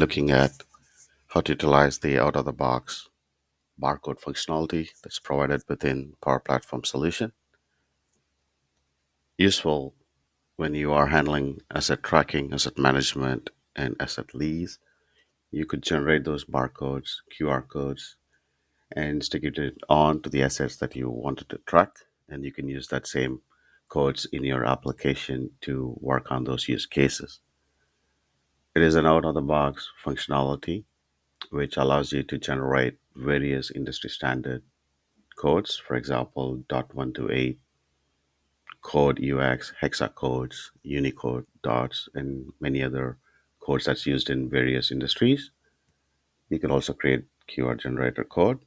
looking at how to utilize the out-of-the-box barcode functionality that's provided within Power Platform solution. Useful when you are handling asset tracking, asset management, and asset lease. You could generate those barcodes, QR codes, and stick it on to the assets that you wanted to track. And you can use that same codes in your application to work on those use cases. It is an out-of-the-box functionality which allows you to generate various industry standard codes, for example, .128 code UX, hexa codes, Unicode, dots, and many other codes that's used in various industries. You could also create keyword generator code.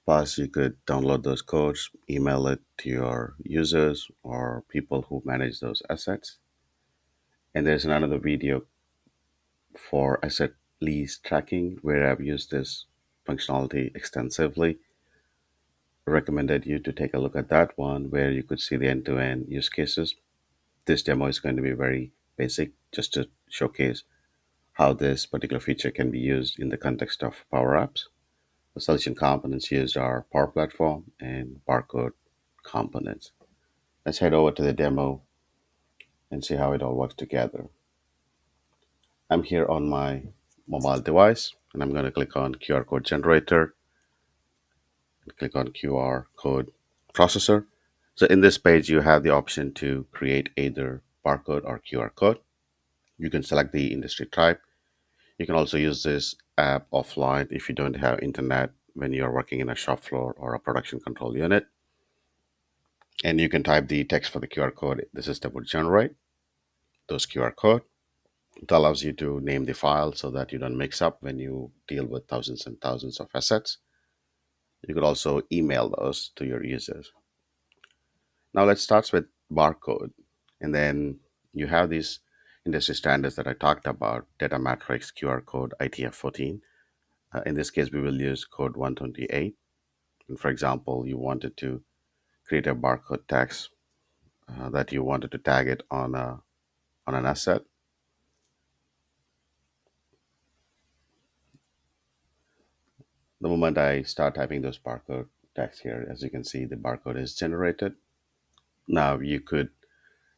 Plus, you could download those codes, email it to your users or people who manage those assets. And there's another video for asset lease tracking where I've used this functionality extensively. Recommended you to take a look at that one where you could see the end-to-end use cases. This demo is going to be very basic just to showcase how this particular feature can be used in the context of Power Apps. The solution components used are Power Platform and Barcode components. Let's head over to the demo and see how it all works together. I'm here on my mobile device and I'm going to click on QR code generator and click on QR code processor. So in this page, you have the option to create either barcode or QR code. You can select the industry type. You can also use this app offline if you don't have internet when you're working in a shop floor or a production control unit. And you can type the text for the QR code the system would generate, those QR code. It allows you to name the file so that you don't mix up when you deal with thousands and thousands of assets. You could also email those to your users. Now let's start with barcode. And then you have these industry standards that I talked about, data matrix, QR code, ITF14. In this case, we will use code 128. And for example, you wanted to create a barcode text that you wanted to tag it on an asset. The moment I start typing those barcode text here, as you can see, the barcode is generated. Now you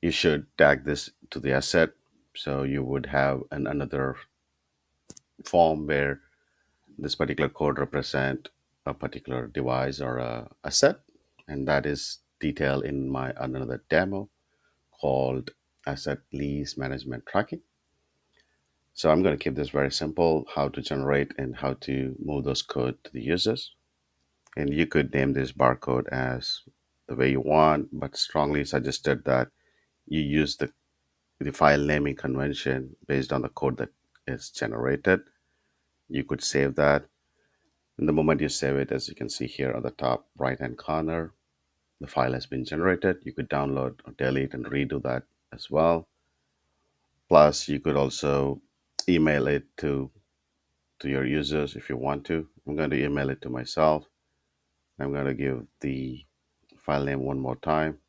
should tag this to the asset. So you would have another form where this particular code represent a particular device or a asset, and that is detailed in my another demo called asset lease management tracking. So I'm going to keep this very simple, how to generate and how to move those code to the users. And you could name this barcode as the way you want, but strongly suggested that you use the file naming convention based on the code that is generated. You could save that. And the moment you save it, as you can see here on the top right hand corner, the file has been generated. You could download or delete and redo that as well. Plus, you could also email it to your users if you want to. I'm going to email it to myself. I'm going to give the file name one more time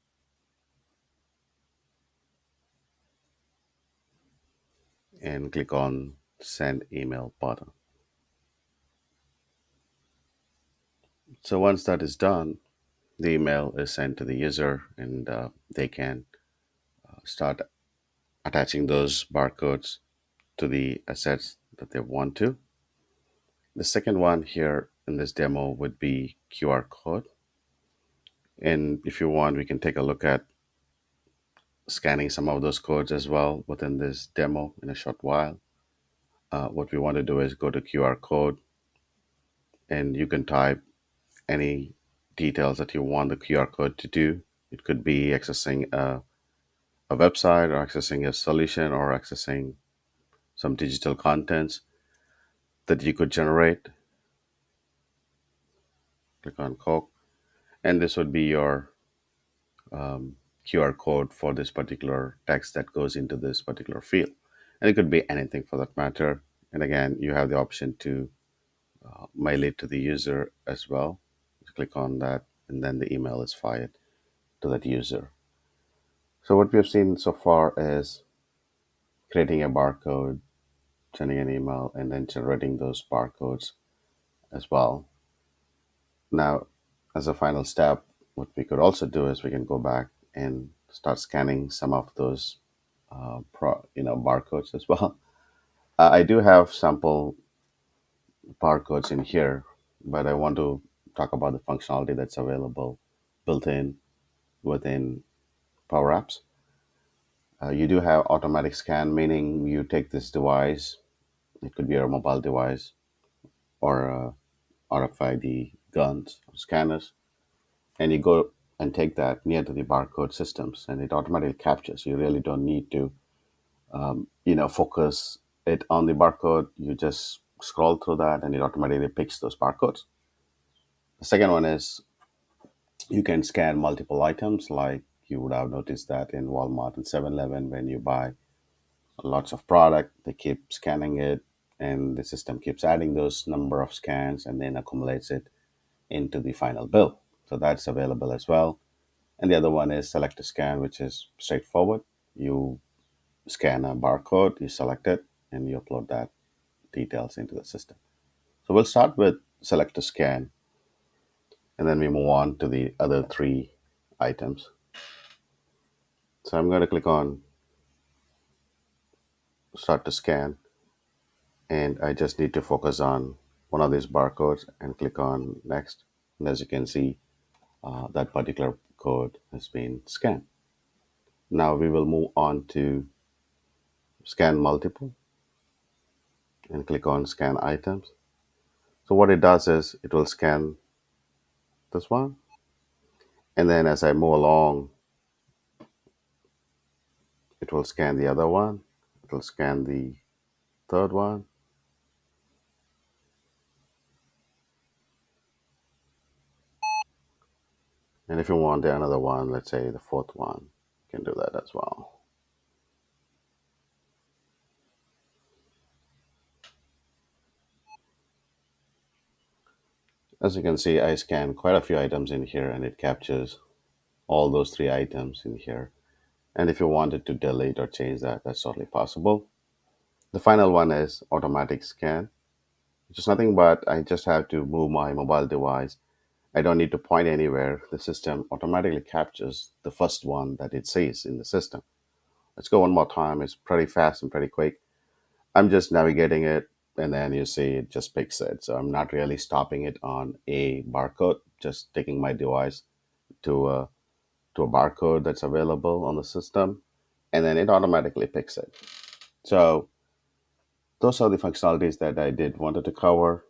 and click on send email button. So once that is done, the email is sent to the user and they can start attaching those barcodes to the assets that they want to. The second one here in this demo would be QR code. And if you want, we can take a look at scanning some of those codes as well within this demo in a short while. What we want to do is go to QR code and you can type any details that you want the QR code to do. It could be accessing a website or accessing a solution or accessing some digital contents that you could generate. Click on Coke, and this would be your QR code for this particular text that goes into this particular field. And it could be anything for that matter. And again, you have the option to mail it to the user as well. Just click on that, and then the email is fired to that user. So what we have seen so far is creating a barcode, sending an email, and then generating those barcodes as well. Now, as a final step, what we could also do is we can go back and start scanning some of those barcodes as well. I do have sample barcodes in here, but I want to talk about the functionality that's available built in within Power Apps. You do have automatic scan, meaning you take this device, it could be a mobile device or RFID guns or scanners, and you go and take that near to the barcode systems, and it automatically captures. You really don't need to, focus it on the barcode. You just scroll through that, and it automatically picks those barcodes. The second one is you can scan multiple items, like you would have noticed that in Walmart and 7-Eleven when you buy lots of product, they keep scanning it, and the system keeps adding those number of scans and then accumulates it into the final bill. So that's available as well. And the other one is select to scan, which is straightforward. You scan a barcode, you select it, and you upload that details into the system. So we'll start with select to scan, and then we move on to the other three items. So I'm going to click on start to scan, and I just need to focus on one of these barcodes and click on next. And as you can see, that particular code has been scanned. Now we will move on to scan multiple and click on scan items. So what it does is it will scan this one, and then as I move along, it will scan the other one. It will scan the third one, and if you want another one, let's say the fourth one, you can do that as well. As you can see, I scanned quite a few items in here, and it captures all those three items in here. And if you wanted to delete or change that, that's totally possible. The final one is automatic scan, which is nothing but I just have to move my mobile device. I don't need to point anywhere. The system automatically captures the first one that it sees in the system. Let's go one more time. It's pretty fast and pretty quick. I'm just navigating it, and then you see it just picks it. So I'm not really stopping it on a barcode, just taking my device to a barcode that's available on the system, and then it automatically picks it. So those are the functionalities that I did wanted to cover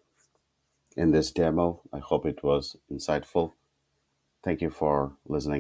in this demo. I hope it was insightful. Thank you for listening.